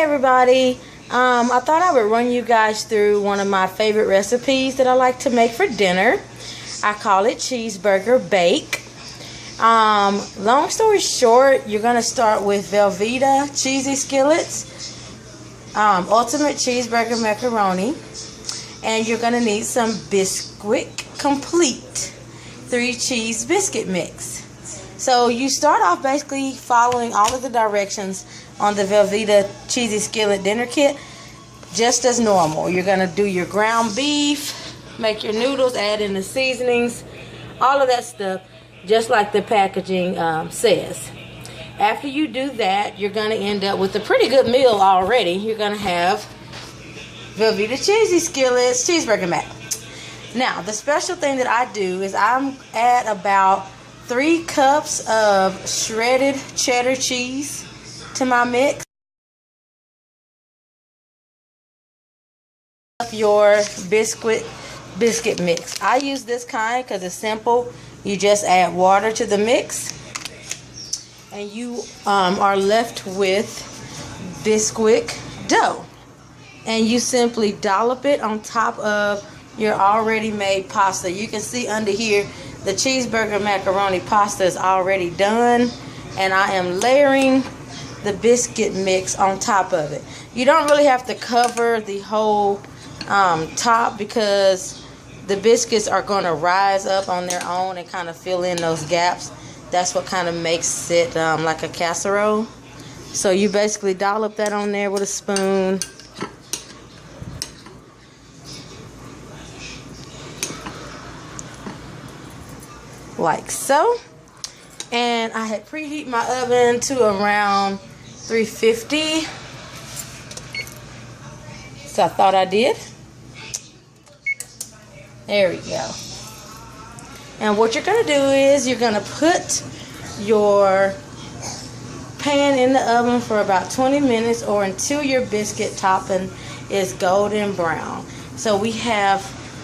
everybody. I thought I would run you guys through one of my favorite recipes that I like to make for dinner. I call it ChesseBurger Bake. Long story short, you're going to start with Velveeta cheesy skillets, ultimate cheeseburger macaroni, and you're going to need some Bisquick Complete 3-cheese biscuit mix. So you start off basically following all of the directions on the Velveeta cheesy skillet dinner kit just as normal. You're going to do your ground beef, make your noodles, add in the seasonings, all of that stuff just like the packaging says. After you do that, you're going to end up with a pretty good meal already. You're going to have Velveeta cheesy skillets, cheeseburger mac. Now, the special thing that I do is I'm add about 3 cups of shredded cheddar cheese to my mix. Your biscuit mix. I use this kind because it's simple. You just add water to the mix and you are left with Bisquick dough. And you simply dollop it on top of your already made pasta. You can see under here the cheeseburger macaroni pasta is already done, and I am layering the biscuit mix on top of it. You don't really have to cover the whole top because the biscuits are going to rise up on their own and kind of fill in those gaps. That's what kind of makes it like a casserole. So you basically dollop that on there with a spoon. Like so. And I had preheat my oven to around 350. So I thought I did. There we go. And what you're going to do is you're going to put your pan in the oven for about 20 minutes or until your biscuit topping is golden brown. So we have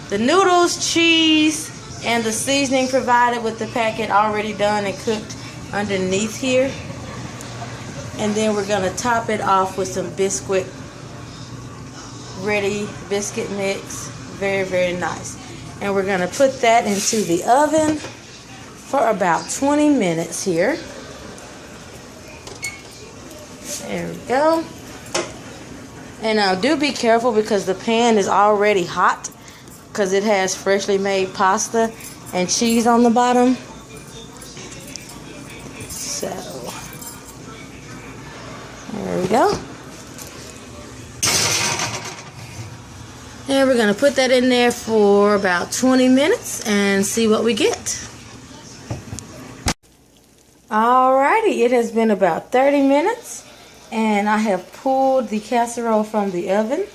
the noodles, cheese, and the seasoning provided with the packet already done and cooked underneath here. And then we're going to top it off with some Bisquick ready biscuit mix. Very, very nice. And we're going to put that into the oven for about 20 minutes here. There we go. And do be careful because the pan is already hot, because it has freshly made pasta and cheese on the bottom. So, there we go. And we're going to put that in there for about 20 minutes and see what we get. Alrighty, it has been about 30 minutes and I have pulled the casserole from the oven.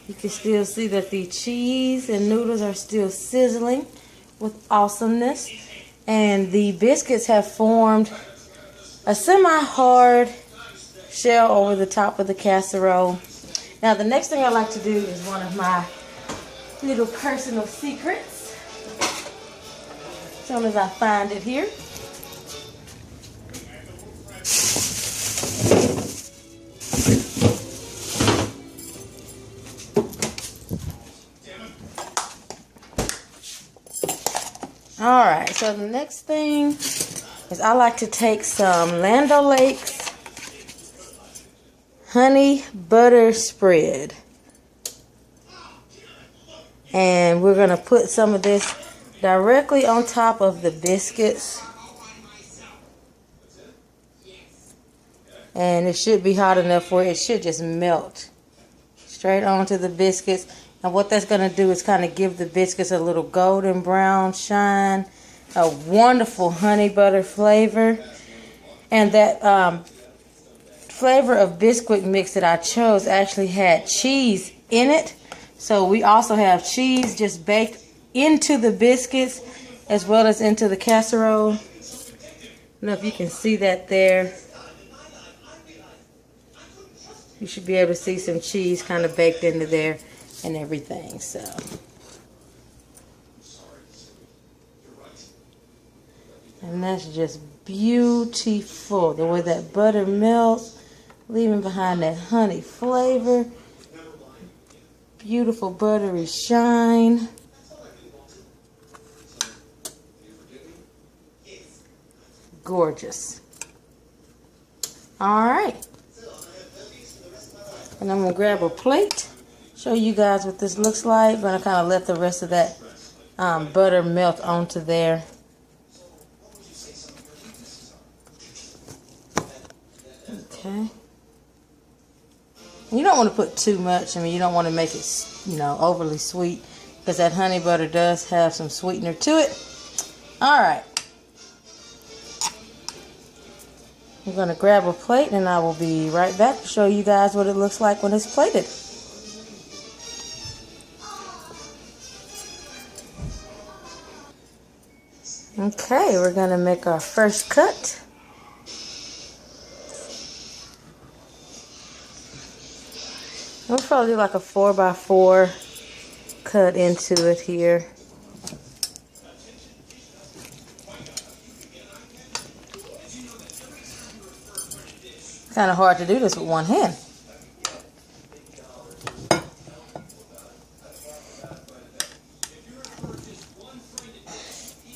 You can still see that the cheese and noodles are still sizzling with awesomeness. And the biscuits have formed a semi-hard shell over the top of the casserole. Now the next thing I like to do is one of my little personal secrets. As soon as I find it here. Alright, so the next thing is I like to take some Land O'Lakes honey butter spread. And we're going to put some of this directly on top of the biscuits. And it should be hot enough where it should just melt straight onto the biscuits. And what that's going to do is kind of give the biscuits a little golden brown shine. A wonderful honey butter flavor. And that flavor of Bisquick mix that I chose actually had cheese in it. So we also have cheese just baked into the biscuits as well as into the casserole. I don't know if you can see that there. You should be able to see some cheese kind of baked into there and everything. So and that's just beautiful. The way that butter melts, leaving behind that honey flavor. Beautiful buttery shine. Gorgeous. Alright. And I'm going to grab a plate. Show you guys what this looks like. I'm going to kind of let the rest of that butter melt onto there. Okay. You don't want to put too much. I mean, you don't want to make it, you know, overly sweet, because that honey butter does have some sweetener to it. Alright. I'm going to grab a plate and I will be right back to show you guys what it looks like when it's plated. Okay, we're going to make our first cut. We'll probably do like a 4x4 cut into it here. Kind of hard to do this with one hand.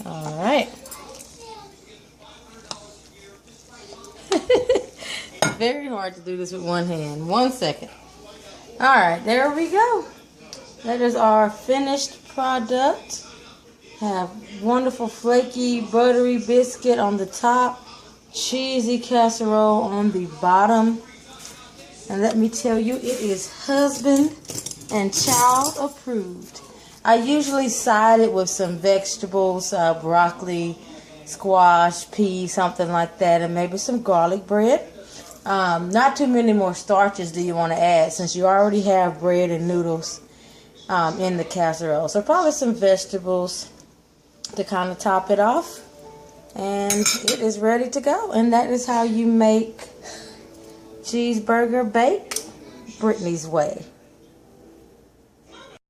All right. Very hard to do this with one hand. 1 second. All right, there we go. That is our finished product. Have wonderful flaky buttery biscuit on the top, cheesy casserole on the bottom. And let me tell you, it is husband and child approved. I usually side it with some vegetables, broccoli, squash, peas, something like that, and maybe some garlic bread. Not too many more starches do you want to add, since you already have bread and noodles in the casserole. So probably some vegetables to kind of top it off. And it is ready to go. And that is how you make ChesseBurger Bake Brittany's way.